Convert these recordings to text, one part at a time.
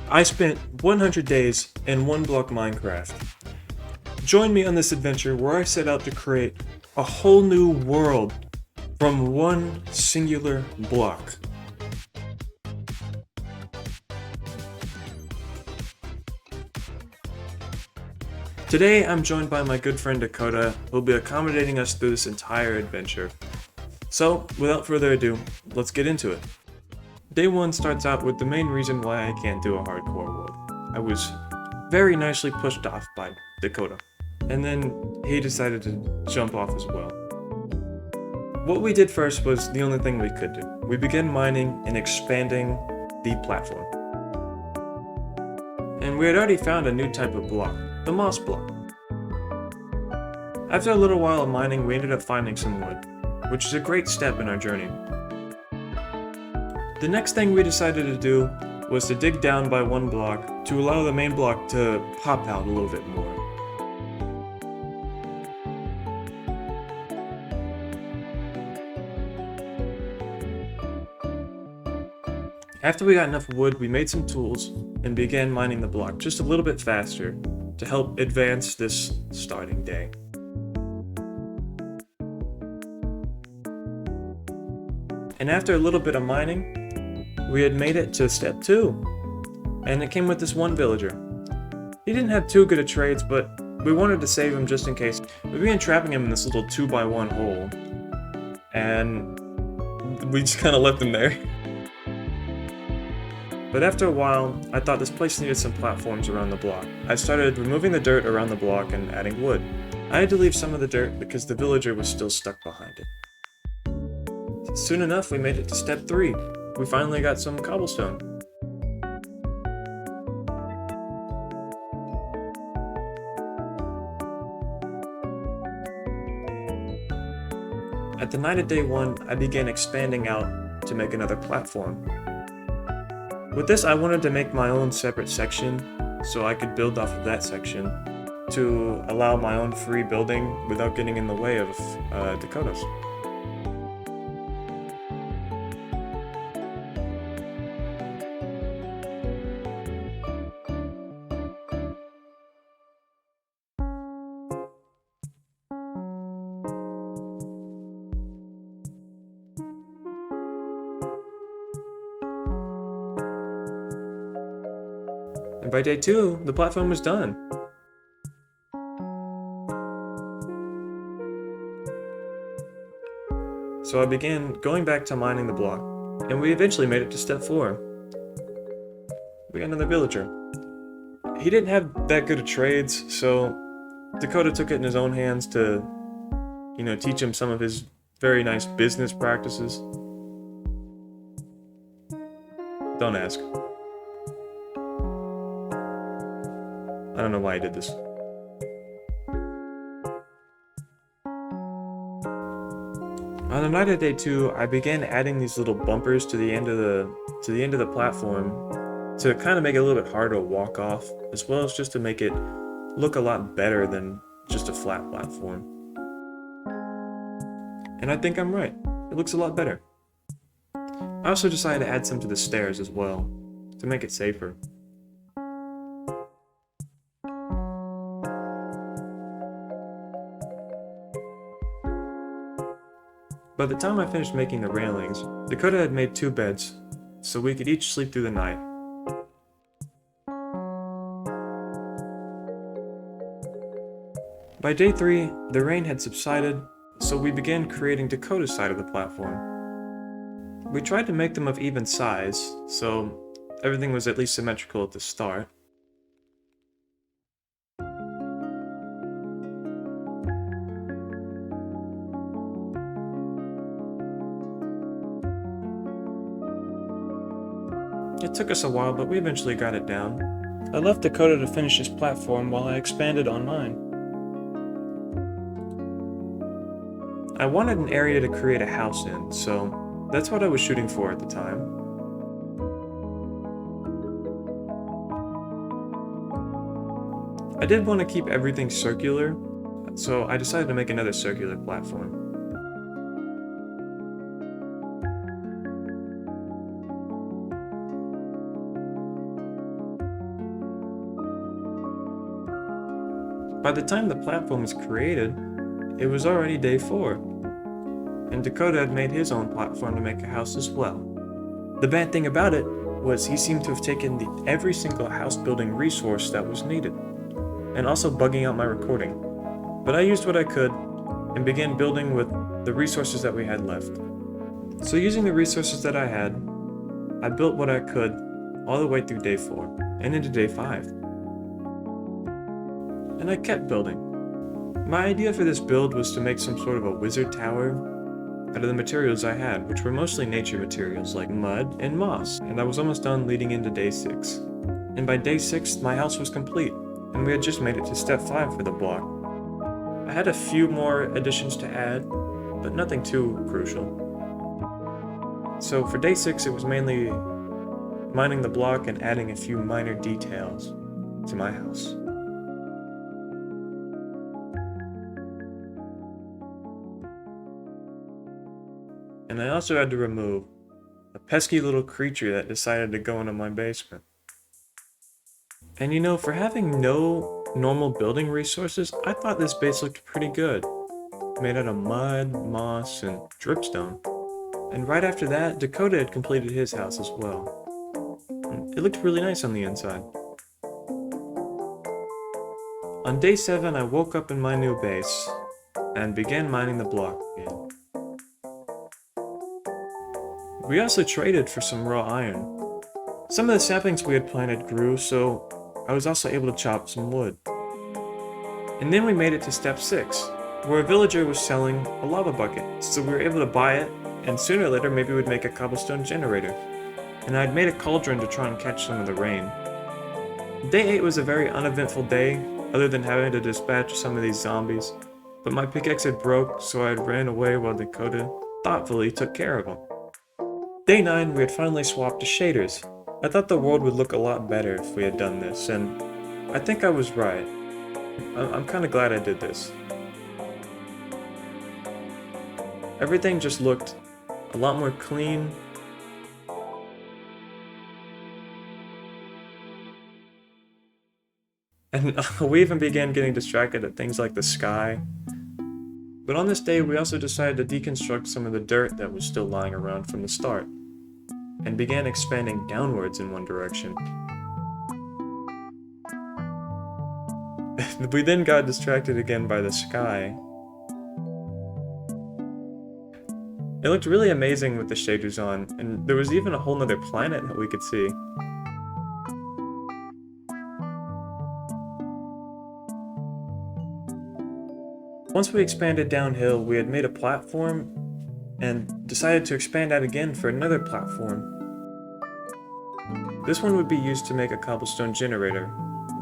I spent 100 days in one block Minecraft. Join me on this adventure where I set out to create a whole new world from one singular block. Today I'm joined by my good friend Dakota, who will be accommodating us through this entire adventure. So, without further ado, let's get into it. Day 1 starts out with the main reason why I can't do a hardcore world. I was very nicely pushed off by Dakota, and then he decided to jump off as well. What we did first was the only thing we could do. We began mining and expanding the platform. And we had already found a new type of block, the moss block. After a little while of mining, we ended up finding some wood, which is a great step in our journey. The next thing we decided to do was to dig down by one block to allow the main block to pop out a little bit more. After we got enough wood, we made some tools and began mining the block just a little bit faster to help advance this starting day. And after a little bit of mining, we had made it to step 2, and it came with this one villager. He didn't have too good of trades, but we wanted to save him just in case. We began trapping him in this little 2x1 hole, and we just kind of left him there. But after a while, I thought this place needed some platforms around the block. I started removing the dirt around the block and adding wood. I had to leave some of the dirt because the villager was still stuck behind it. Soon enough, we made it to step 3. We finally got some cobblestone. At the night of day 1, I began expanding out to make another platform. With this, I wanted to make my own separate section so I could build off of that section to allow my own free building without getting in the way of Dakota's. And by day 2, the platform was done. So I began going back to mining the block, and we eventually made it to step 4. We got another villager. He didn't have that good of trades, so Dakota took it in his own hands to, teach him some of his very nice business practices. Don't ask. I don't know why I did this. On the night of day 2, I began adding these little bumpers to the end of the platform to kind of make it a little bit harder to walk off, as well as just to make it look a lot better than just a flat platform. And I think I'm right. It looks a lot better. I also decided to add some to the stairs as well, to make it safer. By the time I finished making the railings, Dakota had made 2 beds, so we could each sleep through the night. By day 3, the rain had subsided, so we began creating Dakota's side of the platform. We tried to make them of even size, so everything was at least symmetrical at the start. It took us a while, but we eventually got it down. I left Dakota to finish his platform while I expanded on mine. I wanted an area to create a house in, so that's what I was shooting for at the time. I did want to keep everything circular, so I decided to make another circular platform. By the time the platform was created, it was already day 4, and Dakota had made his own platform to make a house as well. The bad thing about it was he seemed to have taken every single house building resource that was needed, and also bugging out my recording. But I used what I could, and began building with the resources that we had left. So using the resources that I had, I built what I could all the way through day 4, and into day 5. And I kept building. My idea for this build was to make some sort of a wizard tower out of the materials I had, which were mostly nature materials like mud and moss, and I was almost done leading into day 6. And by day 6, my house was complete, and we had just made it to step 5 for the block. I had a few more additions to add, but nothing too crucial. So for day 6, it was mainly mining the block and adding a few minor details to my house. And I also had to remove a pesky little creature that decided to go into my basement. And you know, for having no normal building resources, I thought this base looked pretty good. Made out of mud, moss, and dripstone. And right after that, Dakota had completed his house as well. It looked really nice on the inside. On day 7, I woke up in my new base and began mining the block again. We also traded for some raw iron. Some of the saplings we had planted grew, so I was also able to chop some wood. And then we made it to step 6, where a villager was selling a lava bucket, so we were able to buy it, and sooner or later maybe we'd make a cobblestone generator. And I'd made a cauldron to try and catch some of the rain. Day 8 was a very uneventful day, other than having to dispatch some of these zombies, but my pickaxe had broke, so I ran away while Dakota thoughtfully took care of them. Day 9, we had finally swapped to shaders. I thought the world would look a lot better if we had done this, and I think I was right. I'm kinda glad I did this. Everything just looked a lot more clean. And we even began getting distracted at things like the sky. But on this day, we also decided to deconstruct some of the dirt that was still lying around from the start, and began expanding downwards in one direction. We then got distracted again by the sky. It looked really amazing with the shaders on, and there was even a whole nother planet that we could see. Once we expanded downhill, we had made a platform and decided to expand out again for another platform. This one would be used to make a cobblestone generator,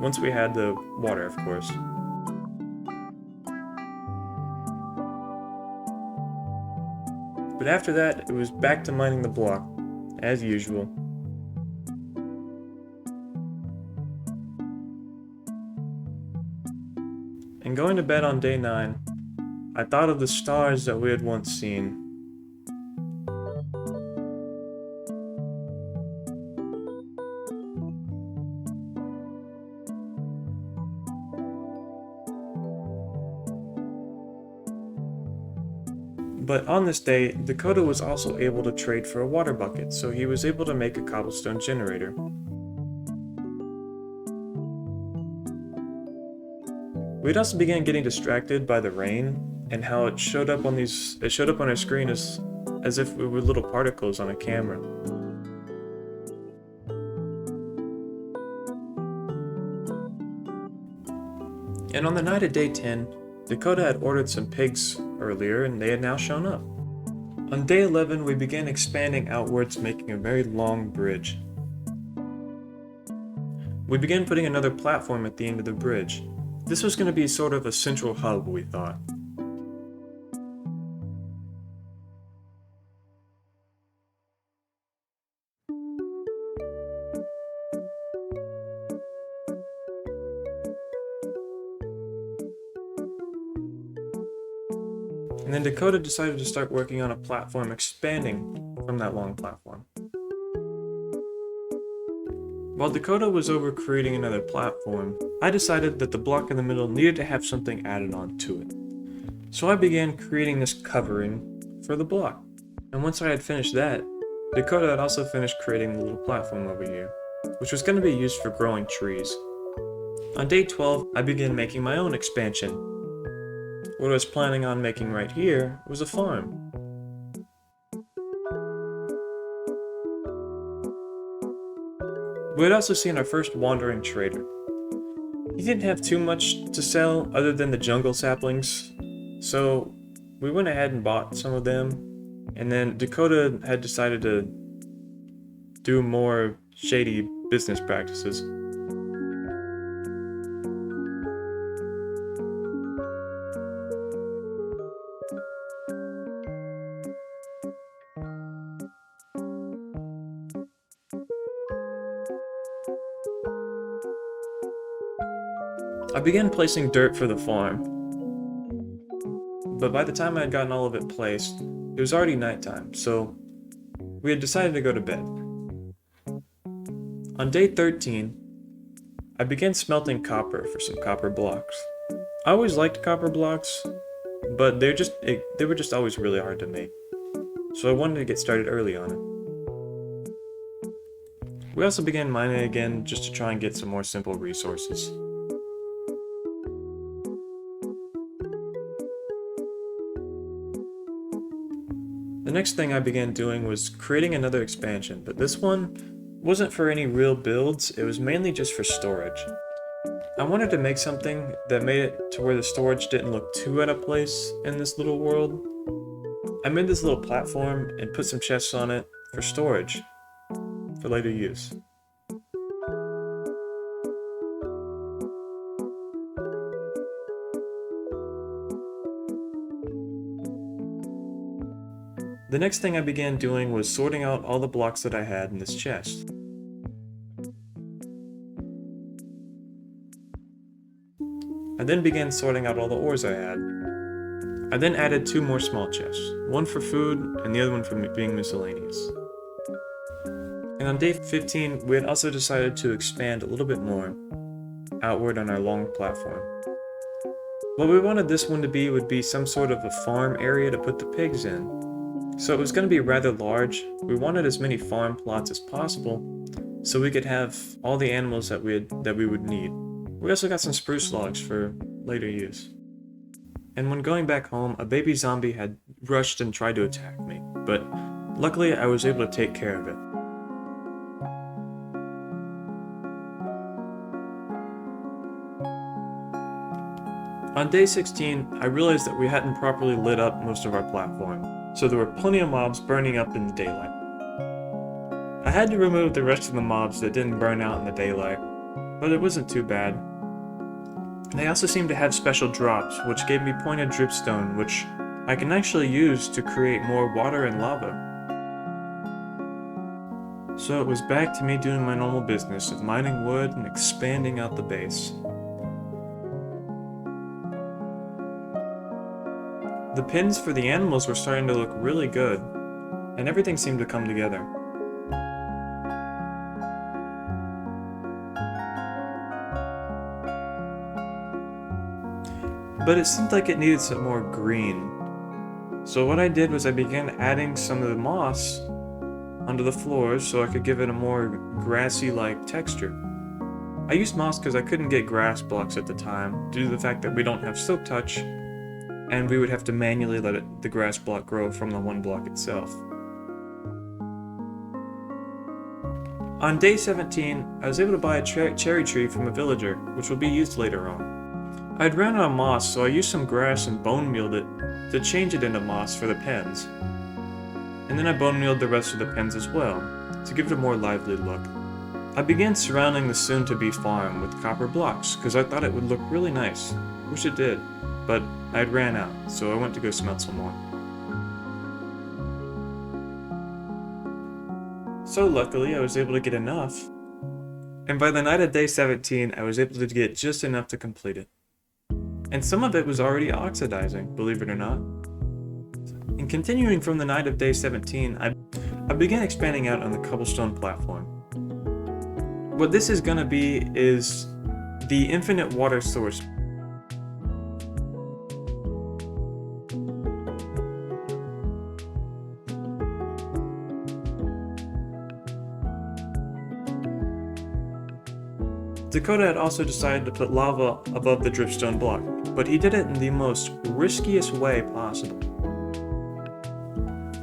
once we had the water, of course. But after that, it was back to mining the block, as usual. And going to bed on day 9, I thought of the stars that we had once seen. But on this day, Dakota was also able to trade for a water bucket, so he was able to make a cobblestone generator. We'd also began getting distracted by the rain and how it showed up on our screen as if we were little particles on a camera. And on the night of day 10, Dakota had ordered some pigs earlier, and they had now shown up. On day 11, we began expanding outwards, making a very long bridge. We began putting another platform at the end of the bridge. This was going to be sort of a central hub, we thought. And then Dakota decided to start working on a platform expanding from that long platform. While Dakota was over creating another platform, I decided that the block in the middle needed to have something added on to it. So I began creating this covering for the block. And once I had finished that, Dakota had also finished creating the little platform over here, which was going to be used for growing trees. On day 12, I began making my own expansion. What I was planning on making right here was a farm. We had also seen our first wandering trader. He didn't have too much to sell other than the jungle saplings, so we went ahead and bought some of them, and then Dakota had decided to do more shady business practices. I began placing dirt for the farm, but by the time I had gotten all of it placed, it was already nighttime, so we had decided to go to bed. On day 13, I began smelting copper for some copper blocks. I always liked copper blocks, but they were just always really hard to make, so I wanted to get started early on it. We also began mining again just to try and get some more simple resources. The next thing I began doing was creating another expansion, but this one wasn't for any real builds, it was mainly just for storage. I wanted to make something that made it to where the storage didn't look too out of place in this little world. I made this little platform and put some chests on it for storage, for later use. The next thing I began doing was sorting out all the blocks that I had in this chest. I then began sorting out all the ores I had. I then added 2 more small chests, one for food and the other one for being miscellaneous. And on day 15, we had also decided to expand a little bit more outward on our long platform. What we wanted this one to be would be some sort of a farm area to put the pigs in. So it was going to be rather large. We wanted as many farm plots as possible so we could have all the animals that we would need. We also got some spruce logs for later use. And when going back home, a baby zombie had rushed and tried to attack me, but luckily I was able to take care of it. On day 16, I realized that we hadn't properly lit up most of our platform, so there were plenty of mobs burning up in the daylight. I had to remove the rest of the mobs that didn't burn out in the daylight, but it wasn't too bad. They also seemed to have special drops, which gave me pointed dripstone, which I can actually use to create more water and lava. So it was back to me doing my normal business of mining wood and expanding out the base. The pins for the animals were starting to look really good, and everything seemed to come together. But it seemed like it needed some more green. So what I did was I began adding some of the moss onto the floors so I could give it a more grassy-like texture. I used moss because I couldn't get grass blocks at the time due to the fact that we don't have silk touch, and we would have to manually let the grass block grow from the one block itself. On day 17, I was able to buy a cherry tree from a villager, which will be used later on. I'd ran out of moss, so I used some grass and bone mealed it to change it into moss for the pens. And then I bone mealed the rest of the pens as well, to give it a more lively look. I began surrounding the soon-to-be farm with copper blocks, because I thought it would look really nice, which it did, but I'd ran out, so I went to go smelt some more. So luckily, I was able to get enough, and by the night of day 17, I was able to get just enough to complete it. And some of it was already oxidizing, believe it or not. And continuing from the night of day 17, I began expanding out on the cobblestone platform. What this is gonna be is the infinite water source. Dakota had also decided to put lava above the dripstone block, but he did it in the most riskiest way possible.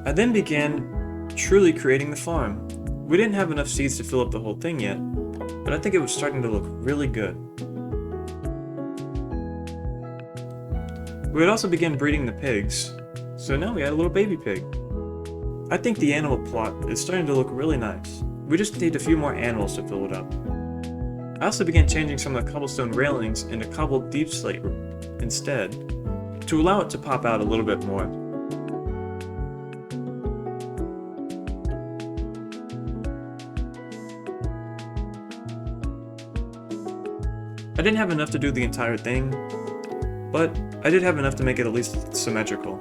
I then began truly creating the farm. We didn't have enough seeds to fill up the whole thing yet, but I think it was starting to look really good. We had also begun breeding the pigs, so now we had a little baby pig. I think the animal plot is starting to look really nice. We just need a few more animals to fill it up. I also began changing some of the cobblestone railings into cobbled deep slate instead, to allow it to pop out a little bit more. I didn't have enough to do the entire thing, but I did have enough to make it at least symmetrical.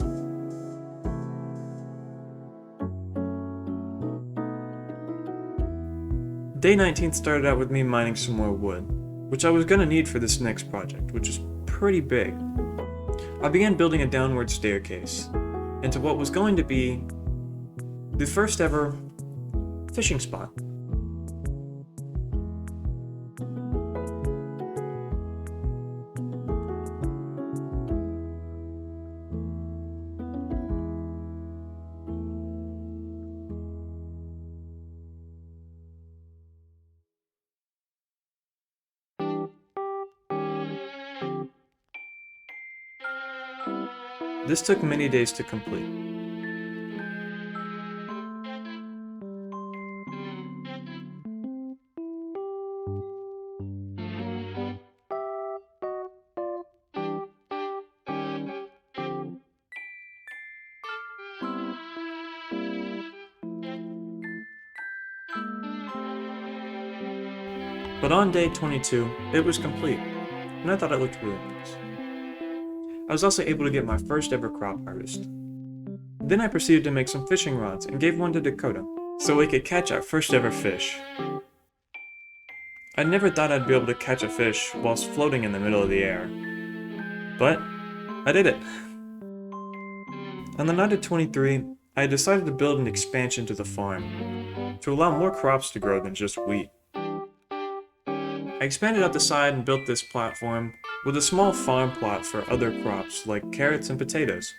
Day 19 started out with me mining some more wood, which I was going to need for this next project, which is pretty big. I began building a downward staircase into what was going to be the first ever fishing spot. This took many days to complete. But on day 22, it was complete, and I thought it looked really nice. I was also able to get my first ever crop harvest. Then I proceeded to make some fishing rods and gave one to Dakota, so we could catch our first ever fish. I never thought I'd be able to catch a fish whilst floating in the middle of the air. But I did it. On the night of 23, I decided to build an expansion to the farm, to allow more crops to grow than just wheat. I expanded out the side and built this platform with a small farm plot for other crops like carrots and potatoes.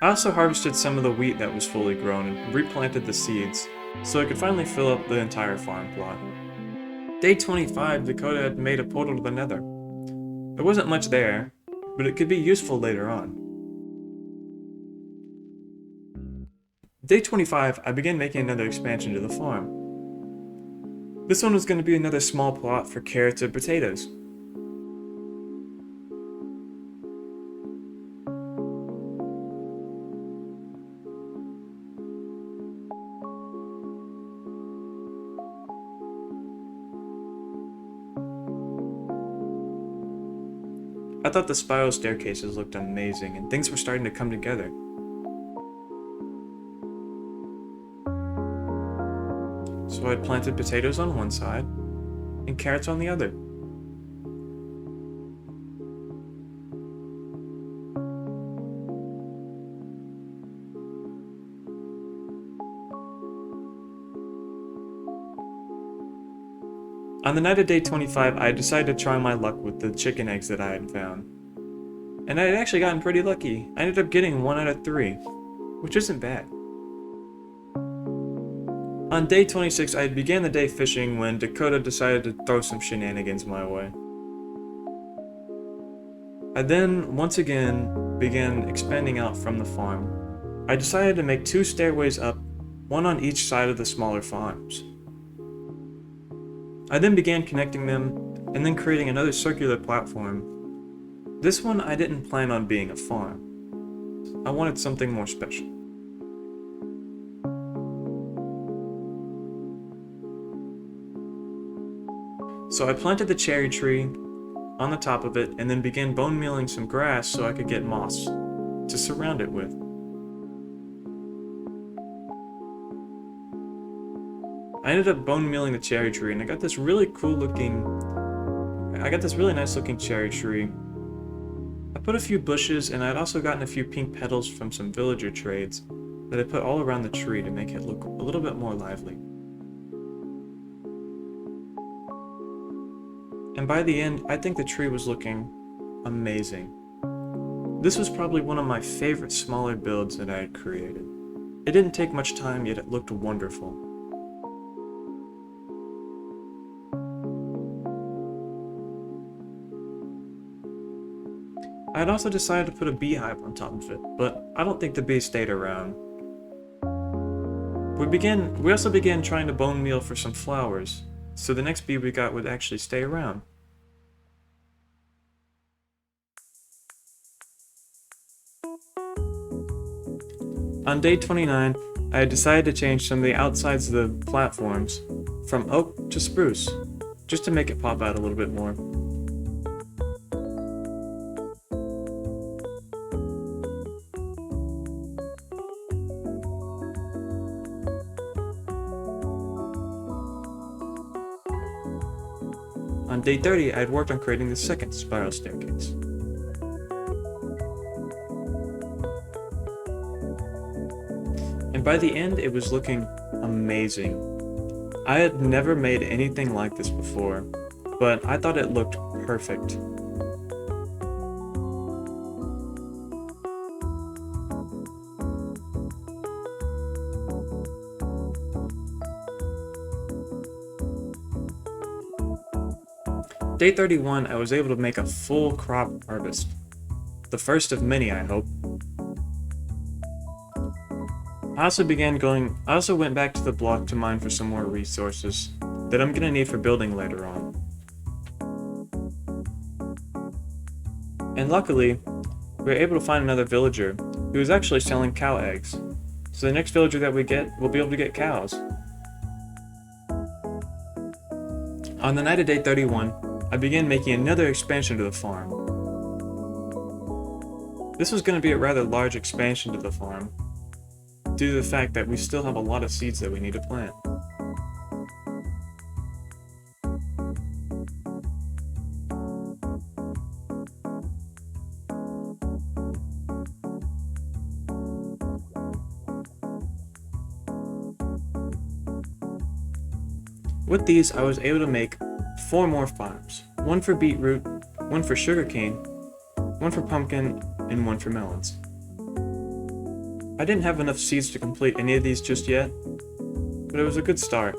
I also harvested some of the wheat that was fully grown and replanted the seeds so I could finally fill up the entire farm plot. Day 25, Dakota had made a portal to the nether. There wasn't much there, but it could be useful later on. Day 25, I began making another expansion to the farm. This one was going to be another small plot for carrots and potatoes. I thought the spiral staircases looked amazing and things were starting to come together. So I planted potatoes on one side and carrots on the other. On the night of day 25, I decided to try my luck with the chicken eggs that I had found. And I had actually gotten pretty lucky. I ended up getting 1 out of 3, which isn't bad. On day 26, I began the day fishing when Dakota decided to throw some shenanigans my way. I then, once again, began expanding out from the farm. I decided to make 2 stairways up, one on each side of the smaller farms. I then began connecting them, and then creating another circular platform. This one I didn't plan on being a farm. I wanted something more special. So I planted the cherry tree on the top of it and then began bone mealing some grass so I could get moss to surround it with. I ended up bone mealing the cherry tree, and I got this really nice looking cherry tree. I put a few bushes, and I'd also gotten a few pink petals from some villager trades that I put all around the tree to make it look a little bit more lively. And by the end, I think the tree was looking amazing. This was probably one of my favorite smaller builds that I had created. It didn't take much time, yet it looked wonderful. I had also decided to put a beehive on top of it, but I don't think the bee stayed around. We also began trying to bone meal for some flowers, so the next bee we got would actually stay around. On day 29, I had decided to change some of the outsides of the platforms from oak to spruce, just to make it pop out a little bit more. On day 30, I had worked on creating the second spiral staircase. And by the end, it was looking amazing. I had never made anything like this before, but I thought it looked perfect. Day 31, I was able to make a full crop harvest. The first of many, I hope. I also went back to the block to mine for some more resources that I'm gonna need for building later on. And luckily, we were able to find another villager who was actually selling cow eggs. So the next villager that we get, we'll be able to get cows. On the night of day 31, I began making another expansion to the farm. This was going to be a rather large expansion to the farm, due to the fact that we still have a lot of seeds that we need to plant. With these, I was able to make 4 more farms, one for beetroot, one for sugarcane, one for pumpkin, and one for melons. I didn't have enough seeds to complete any of these just yet, but it was a good start.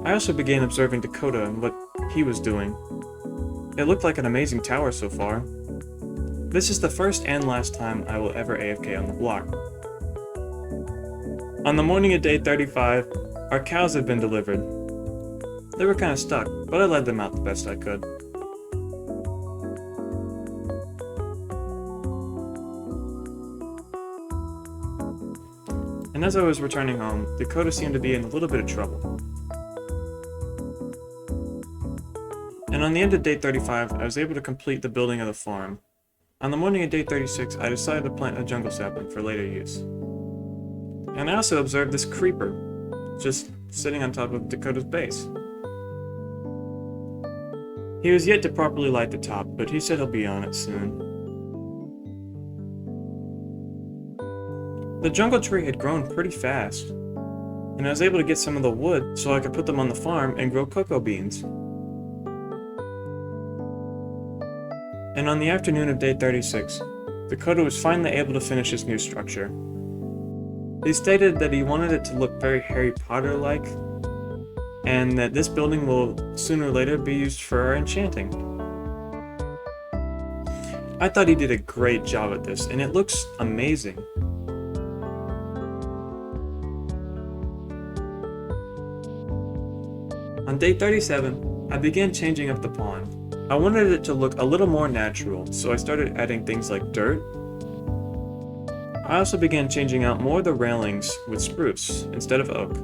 I also began observing Dakota and what he was doing. It looked like an amazing tower so far. This is the first and last time I will ever AFK on the block. On the morning of day 35, our cows had been delivered. They were kind of stuck, but I led them out the best I could. And as I was returning home, Dakota seemed to be in a little bit of trouble. And on the end of day 35, I was able to complete the building of the farm. On the morning of day 36, I decided to plant a jungle sapling for later use. And I also observed this creeper, just sitting on top of Dakota's base. He was yet to properly light the top, but he said he'll be on it soon. The jungle tree had grown pretty fast, and I was able to get some of the wood so I could put them on the farm and grow cocoa beans. And on the afternoon of day 36, Dakota was finally able to finish his new structure. He stated that he wanted it to look very Harry Potter-like, and that this building will sooner or later be used for our enchanting. I thought he did a great job at this, and it looks amazing. On day 37, I began changing up the pond. I wanted it to look a little more natural, so I started adding things like dirt. I also began changing out more of the railings with spruce instead of oak.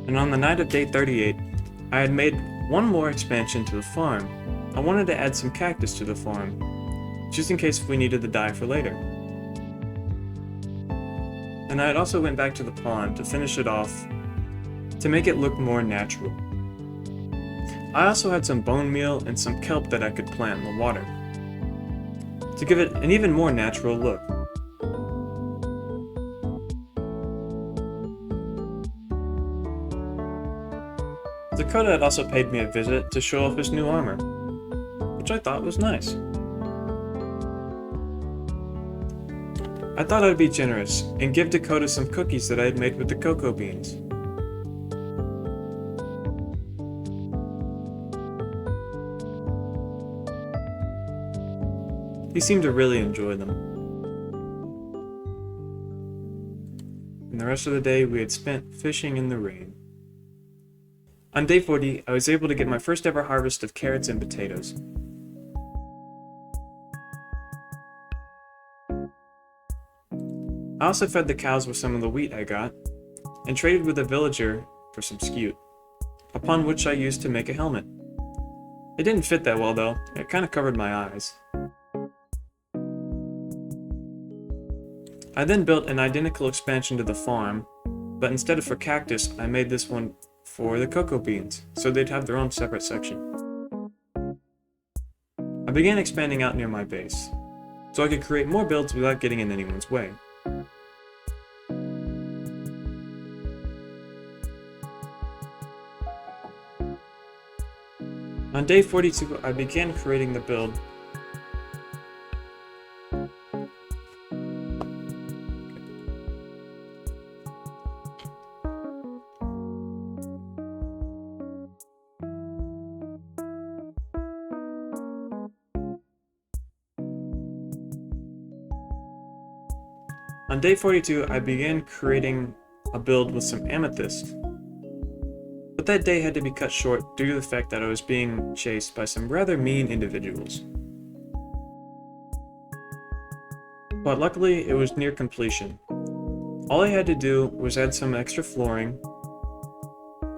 And on the night of day 38, I had made one more expansion to the farm. I wanted to add some cactus to the farm, just in case we needed the dye for later. And I had also went back to the pond to finish it off to make it look more natural. I also had some bone meal and some kelp that I could plant in the water to give it an even more natural look. Dakota had also paid me a visit to show off his new armor, which I thought was nice. I thought I'd be generous and give Dakota some cookies that I had made with the cocoa beans. He seemed to really enjoy them. And the rest of the day we had spent fishing in the rain. On day 40, I was able to get my first ever harvest of carrots and potatoes. I also fed the cows with some of the wheat I got, and traded with a villager for some skute, upon which I used to make a helmet. It didn't fit that well though, it kind of covered my eyes. I then built an identical expansion to the farm, but instead of for cactus, I made this one for the cocoa beans, so they'd have their own separate section. I began expanding out near my base, so I could create more builds without getting in anyone's way. On day 42, I began creating the build. On day 42, I began creating a build with some amethyst. But that day had to be cut short due to the fact that I was being chased by some rather mean individuals. But luckily, it was near completion. All I had to do was add some extra flooring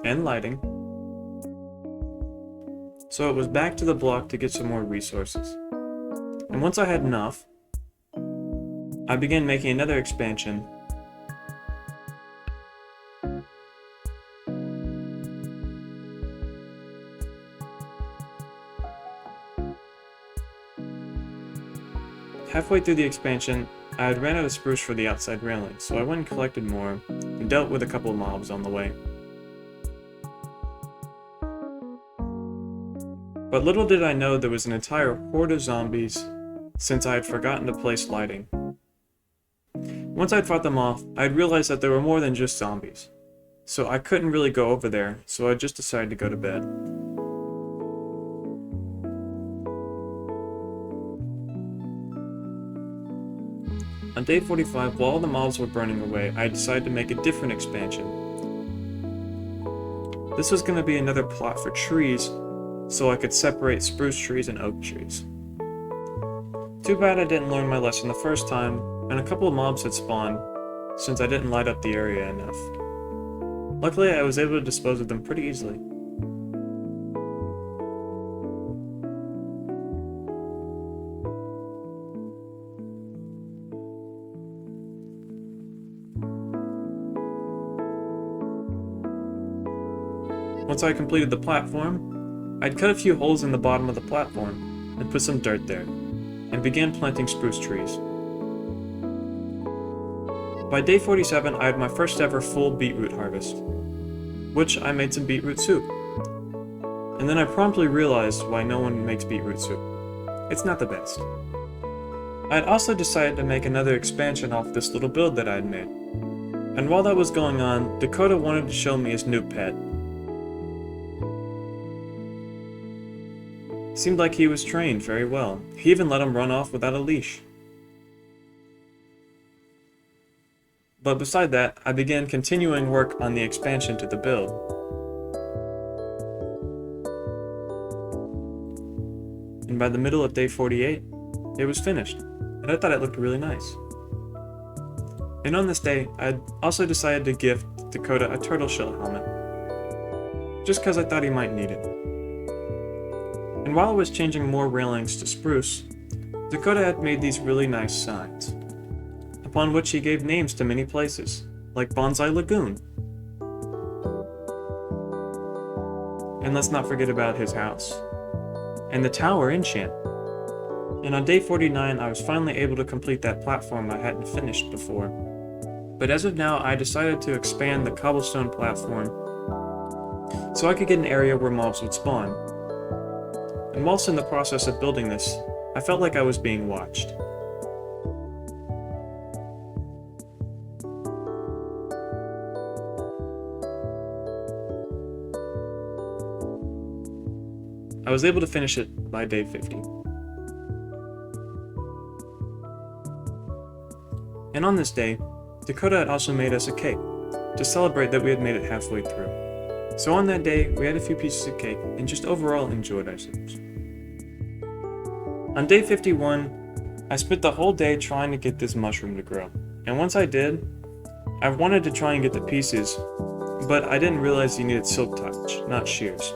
and lighting, so it was back to the block to get some more resources. And once I had enough, I began making another expansion. Halfway through the expansion, I had ran out of spruce for the outside railing, so I went and collected more, and dealt with a couple of mobs on the way. But little did I know there was an entire horde of zombies, since I had forgotten to place lighting. Once I'd fought them off, I'd realized that there were more than just zombies, so I couldn't really go over there, so I just decided to go to bed. On day 45, while all the mobs were burning away, I decided to make a different expansion. This was going to be another plot for trees, so I could separate spruce trees and oak trees. Too bad I didn't learn my lesson the first time, and a couple of mobs had spawned, since I didn't light up the area enough. Luckily, I was able to dispose of them pretty easily. Once I completed the platform, I'd cut a few holes in the bottom of the platform and put some dirt there, and began planting spruce trees. By day 47, I had my first ever full beetroot harvest, which I made some beetroot soup. And then I promptly realized why no one makes beetroot soup. It's not the best. I had also decided to make another expansion off this little build that I had made. And while that was going on, Dakota wanted to show me his new pet. Seemed like he was trained very well. He even let him run off without a leash. But beside that, I began continuing work on the expansion to the build. And by the middle of day 48, it was finished, and I thought it looked really nice. And on this day, I also decided to gift Dakota a turtle shell helmet, just because I thought he might need it. And while I was changing more railings to spruce, Dakota had made these really nice signs, upon which he gave names to many places, like Bonsai Lagoon. And let's not forget about his house, and the tower enchant. And on day 49, I was finally able to complete that platform I hadn't finished before. But as of now, I decided to expand the cobblestone platform so I could get an area where mobs would spawn. And whilst in the process of building this, I felt like I was being watched. I was able to finish it by day 50. And on this day, Dakota had also made us a cake to celebrate that we had made it halfway through. So on that day, we had a few pieces of cake and just overall enjoyed ourselves. On day 51, I spent the whole day trying to get this mushroom to grow. And once I did, I wanted to try and get the pieces, but I didn't realize you needed silk touch, not shears.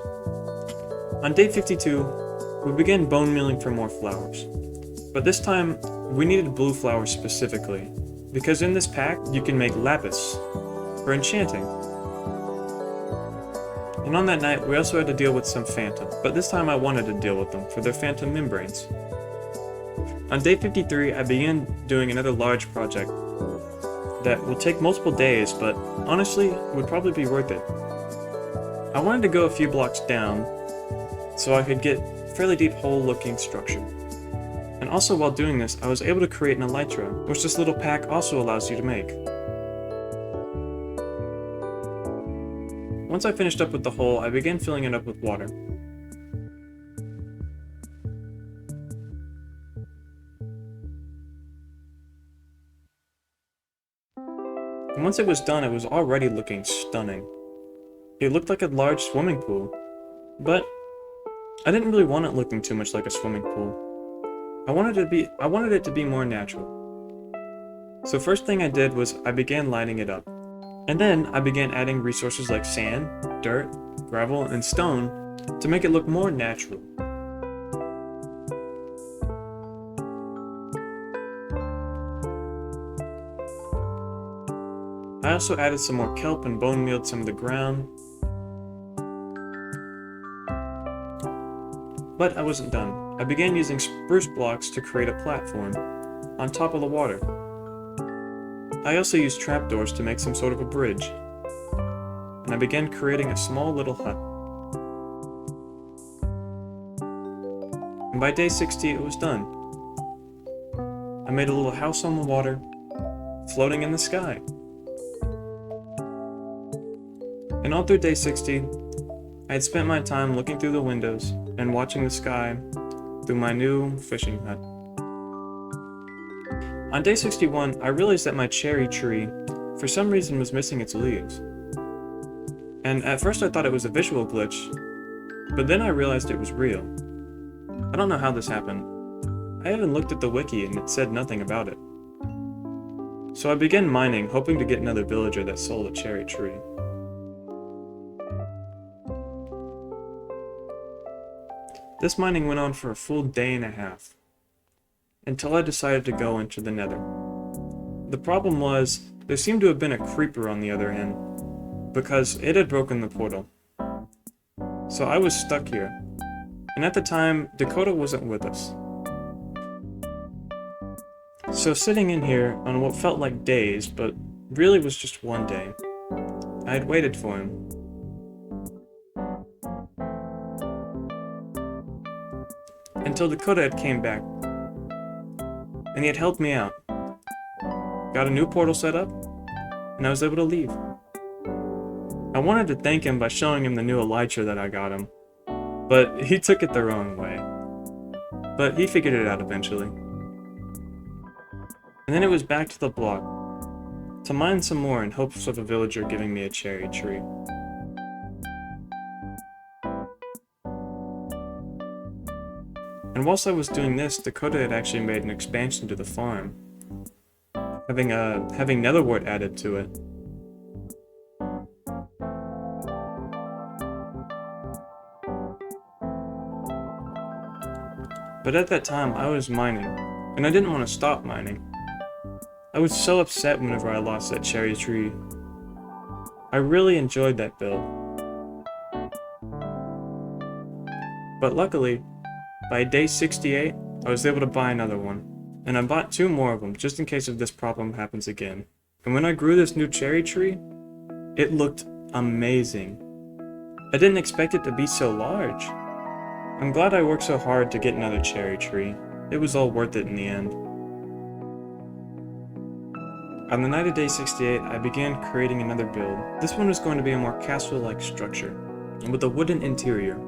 On day 52, we began bone mealing for more flowers. But this time, we needed blue flowers specifically, because in this pack, you can make lapis for enchanting. And on that night, we also had to deal with some phantom, but this time I wanted to deal with them for their phantom membranes. On day 53, I began doing another large project that will take multiple days, but honestly, would probably be worth it. I wanted to go a few blocks down, so I could get a fairly deep hole-looking structure. And also while doing this, I was able to create an elytra, which this little pack also allows you to make. Once I finished up with the hole, I began filling it up with water. And once it was done, it was already looking stunning. It looked like a large swimming pool, but I didn't really want it looking too much like a swimming pool. I wanted it to be more natural. So first thing I did was I began lighting it up. And then I began adding resources like sand, dirt, gravel, and stone to make it look more natural. I also added some more kelp and bone mealed some of the ground. But I wasn't done. I began using spruce blocks to create a platform on top of the water. I also used trapdoors to make some sort of a bridge. And I began creating a small little hut. And by day 60 it was done. I made a little house on the water, floating in the sky. And all through day 60, I had spent my time looking through the windows and watching the sky through my new fishing hut. On day 61, I realized that my cherry tree, for some reason, was missing its leaves. And at first I thought it was a visual glitch, but then I realized it was real. I don't know how this happened. I even looked at the wiki and it said nothing about it. So I began mining, hoping to get another villager that sold a cherry tree. This mining went on for a full day and a half, until I decided to go into the nether. The problem was, there seemed to have been a creeper on the other end, because it had broken the portal. So I was stuck here, and at the time, Dakota wasn't with us. So sitting in here on what felt like days, but really was just one day, I had waited for him. Until Dakota had came back, and he had helped me out. Got a new portal set up, and I was able to leave. I wanted to thank him by showing him the new elytra that I got him, but he took it the wrong way. But he figured it out eventually. And then it was back to the block. to mine some more in hopes of a villager giving me a cherry tree. And whilst I was doing this, Dakota had actually made an expansion to the farm, having netherwort added to it. But at that time, I was mining, and I didn't want to stop mining. I was so upset whenever I lost that cherry tree. I really enjoyed that build. But luckily, by day 68, I was able to buy another one, and I bought 2 more of them just in case if this problem happens again. And when I grew this new cherry tree, it looked amazing. I didn't expect it to be so large. I'm glad I worked so hard to get another cherry tree. It was all worth it in the end. On the night of day 68, I began creating another build. This one was going to be a more castle-like structure, with a wooden interior.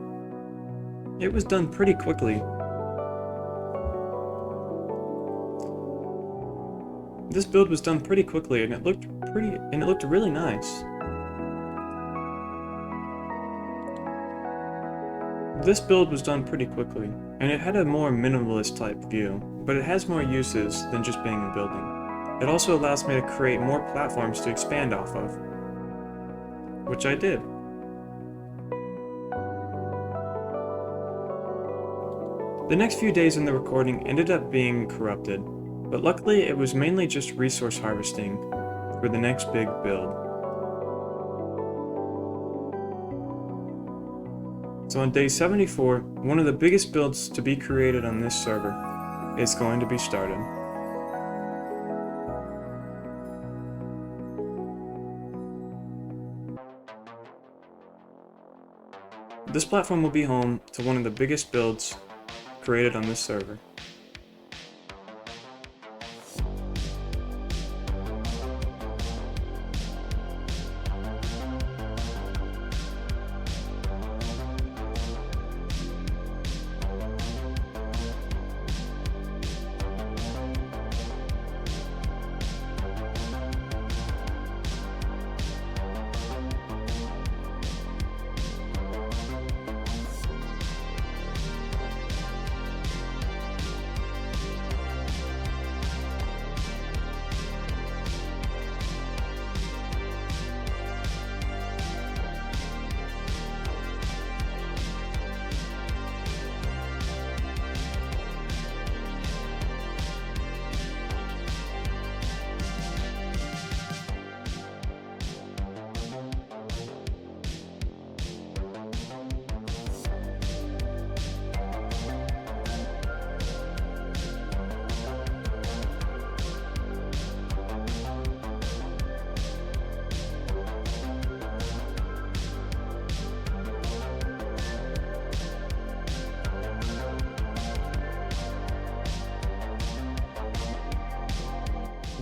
It was done pretty quickly. This build was done pretty quickly, and it looked really nice. This build was done pretty quickly, and it had a more minimalist type view, but it has more uses than just being a building. It also allows me to create more platforms to expand off of, which I did. The next few days in the recording ended up being corrupted, but luckily it was mainly just resource harvesting for the next big build. So on day 74, one of the biggest builds to be created on this server is going to be started. This platform will be home to one of the biggest builds created on this server.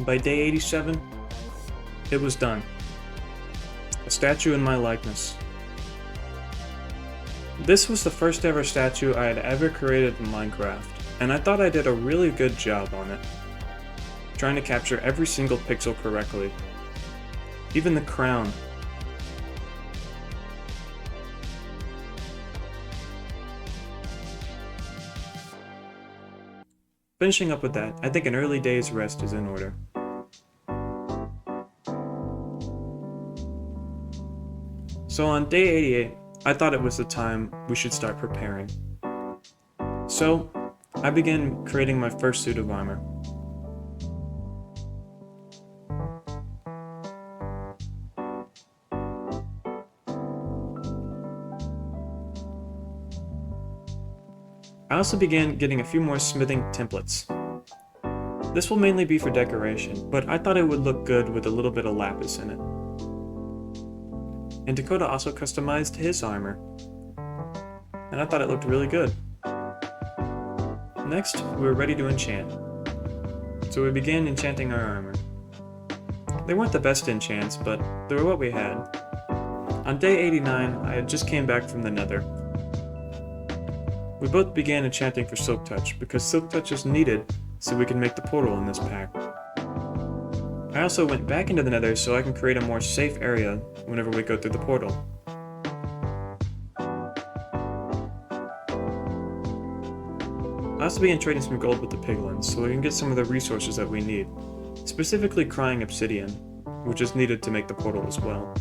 By day 87, it was done. A statue in my likeness. This was the first ever statue I had ever created in Minecraft, and I thought I did a really good job on it, trying to capture every single pixel correctly. Even the crown. Finishing up with that, I think an early day's rest is in order. So on day 88, I thought it was the time we should start preparing. So, I began creating my first suit of armor. I also began getting a few more smithing templates. This will mainly be for decoration, but I thought it would look good with a little bit of lapis in it. And Dakota also customized his armor, and I thought it looked really good. Next, we were ready to enchant. So we began enchanting our armor. They weren't the best enchants, but they were what we had. On day 89, I had just came back from the Nether. We both began enchanting for Silk Touch, because Silk Touch is needed so we can make the portal in this pack. I also went back into the nether so I can create a more safe area whenever we go through the portal. I also began trading some gold with the piglins so we can get some of the resources that we need, specifically crying obsidian, which is needed to make the portal as well.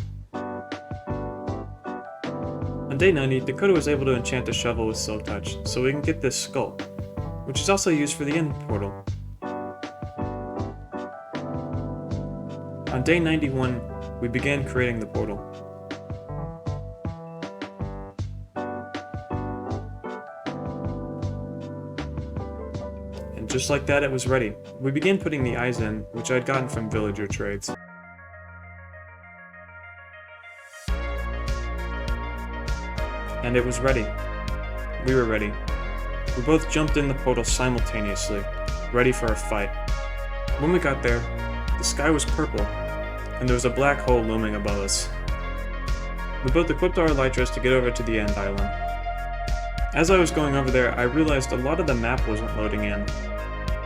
On day 90, Dakota was able to enchant the shovel with Silk Touch so we can get this skull, which is also used for the end portal. On day 91, we began creating the portal. And just like that, it was ready. We began putting the eyes in, which I'd gotten from villager trades. And it was ready. We were ready. We both jumped in the portal simultaneously, ready for a fight. When we got there, the sky was purple, and there was a black hole looming above us. We both equipped our elytras to get over to the end island. As I was going over there, I realized a lot of the map wasn't loading in,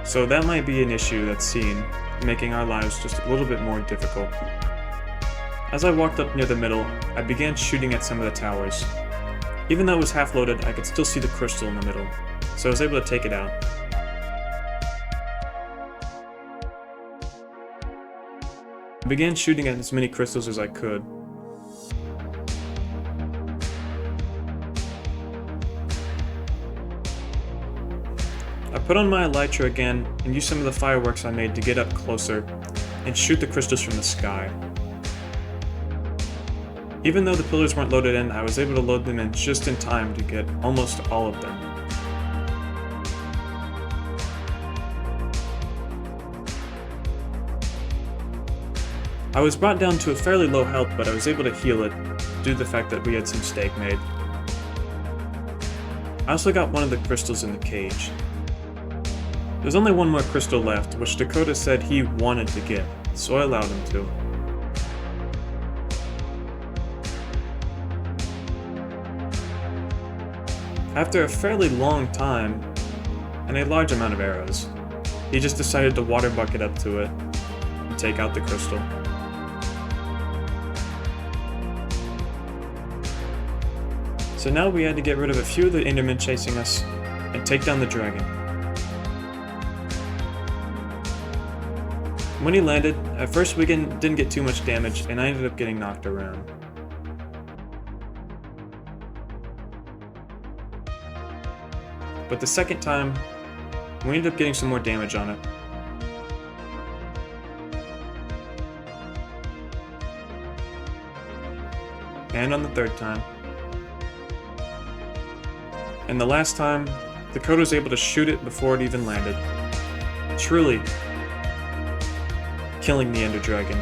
so that might be an issue that's seen, making our lives just a little bit more difficult. As I walked up near the middle, I began shooting at some of the towers. Even though it was half loaded, I could still see the crystal in the middle, so I was able to take it out. I began shooting at as many crystals as I could. I put on my elytra again and used some of the fireworks I made to get up closer and shoot the crystals from the sky. Even though the pillars weren't loaded in, I was able to load them in just in time to get almost all of them. I was brought down to a fairly low health, but I was able to heal it due to the fact that we had some steak made. I also got one of the crystals in the cage. There's only one more crystal left, which Dakota said he wanted to get, so I allowed him to. After a fairly long time, and a large amount of arrows, he just decided to water bucket up to it and take out the crystal. So now we had to get rid of a few of the Endermen chasing us and take down the dragon. When he landed, at first we didn't get too much damage and I ended up getting knocked around. But the second time, we ended up getting some more damage on it. And on the third time. And the last time, Dakota was able to shoot it before it even landed. Truly killing the Ender Dragon.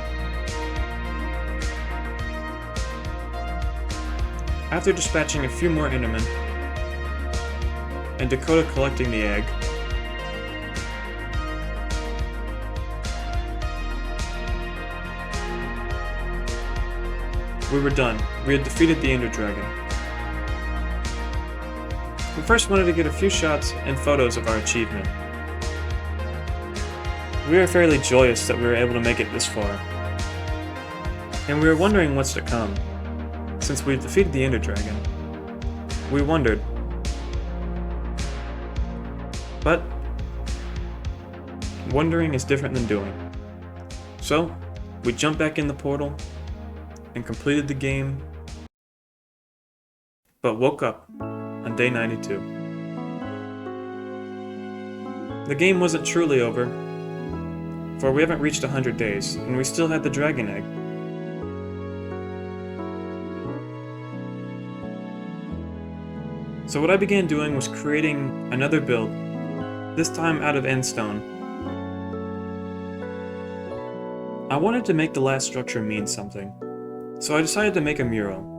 After dispatching a few more Endermen, and Dakota collecting the egg, we were done. We had defeated the Ender Dragon. We first wanted to get a few shots and photos of our achievement. We were fairly joyous that we were able to make it this far. And we were wondering what's to come. Since we defeated the Ender Dragon, we wondered. But wondering is different than doing. So, we jumped back in the portal and completed the game, but woke up on day 92. The game wasn't truly over, for we haven't reached 100 days, and we still had the dragon egg. So what I began doing was creating another build, this time out of endstone. I wanted to make the last structure mean something, so I decided to make a mural.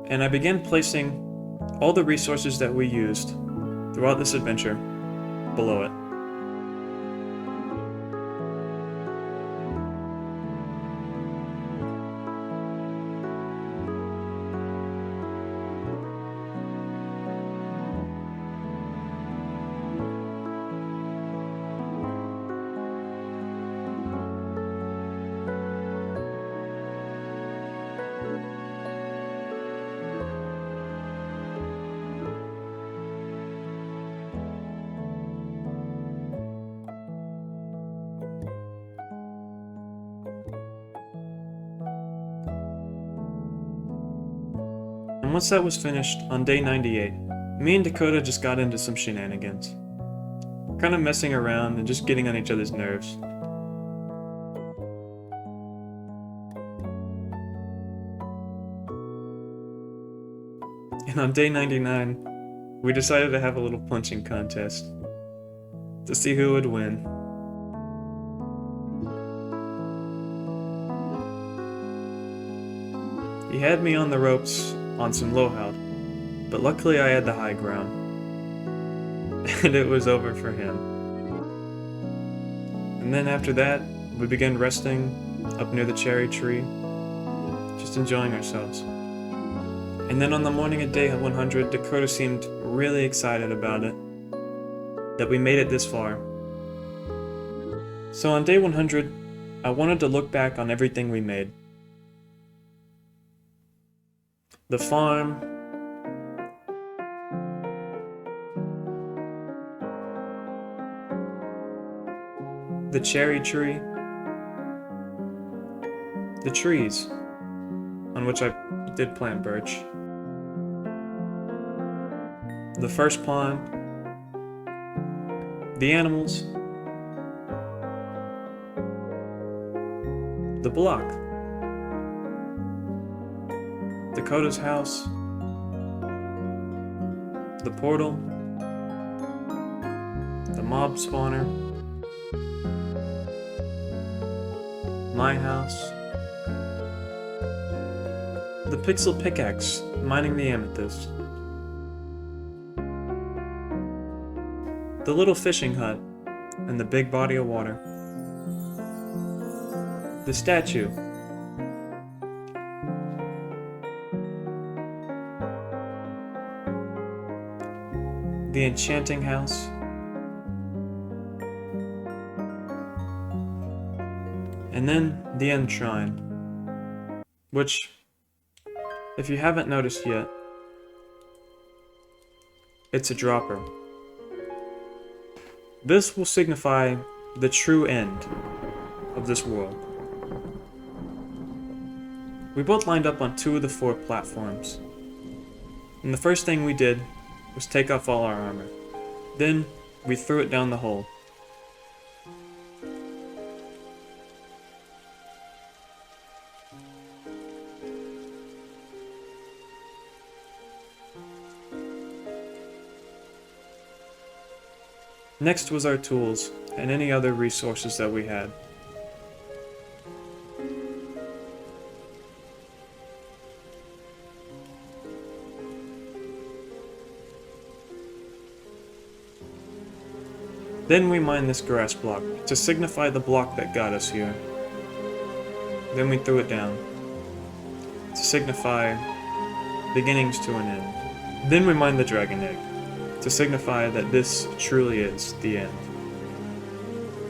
And I began placing all the resources that we used throughout this adventure below it. once that was finished, on day 98, me and Dakota just got into some shenanigans. Kind of messing around and just getting on each other's nerves. And on day 99, we decided to have a little punching contest to see who would win. He had me on the ropes on some low-hout, but luckily I had the high ground, and it was over for him. And then after that, we began resting up near the cherry tree, just enjoying ourselves. And then on the morning of day 100, Dakota seemed really excited about it, that we made it this far. So on day 100, I wanted to look back on everything we made. The farm, the cherry tree, the trees, on which I did plant birch, the first pond, the animals, the block, Dakota's house, the portal, the mob spawner, my house, the pixel pickaxe mining the amethyst, the little fishing hut, and the big body of water, the statue, the enchanting house, and then the end shrine, which, if you haven't noticed yet, it's a dropper. This will signify the true end of this world. We both lined up on 2 of the 4 platforms, and the first thing we did was take off all our armor. Then, we threw it down the hole. Next was our tools, and any other resources that we had. Then we mined this grass block, to signify the block that got us here. Then we threw it down, to signify beginnings to an end. Then we mined the dragon egg, to signify that this truly is the end.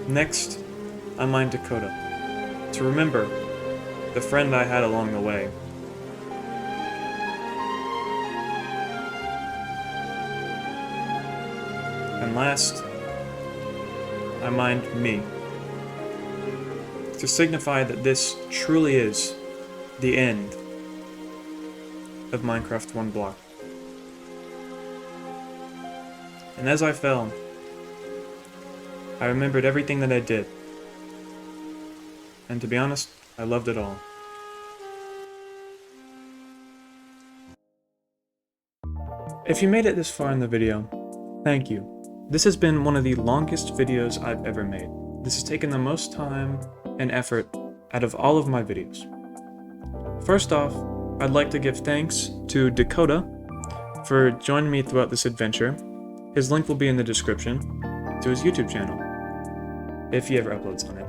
Next, I mined Dakota, to remember the friend I had along the way. And last, I mined me, to signify that this truly is the end of Minecraft 1 block. And as I fell, I remembered everything that I did. And to be honest, I loved it all. If you made it this far in the video, thank you. This has been one of the longest videos I've ever made. This has taken the most time and effort out of all of my videos. First off, I'd like to give thanks to Dakota for joining me throughout this adventure. His link will be in the description to his YouTube channel, if he ever uploads on it.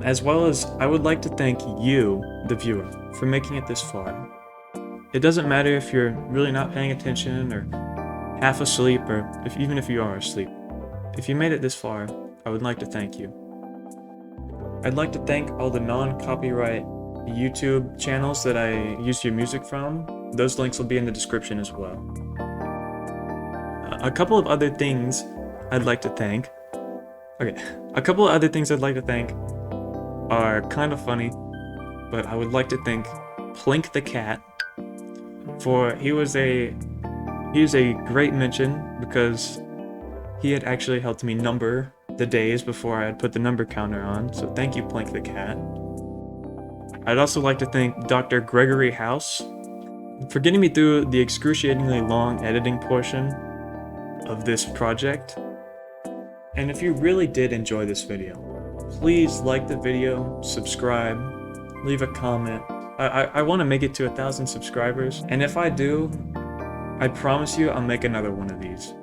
As well as, I would like to thank you, the viewer, for making it this far. It doesn't matter if you're really not paying attention, or half asleep, or even if you are asleep. If you made it this far, I would like to thank you. I'd like to thank all the non-copyright YouTube channels that I use your music from. Those links will be in the description as well. A couple of other things I'd like to thank. A couple of other things I'd like to thank are Kind of Funny, but I would like to thank Plink the cat for he was a great mention because he had actually helped me number the days before I had put the number counter on, so thank you, Plink the cat. I'd also like to thank Dr. Gregory House for getting me through the excruciatingly long editing portion of this project. And if you really did enjoy this video, please like the video, subscribe, leave a comment. I want to make it to 1,000 subscribers, and if I do, I promise you I'll make another one of these.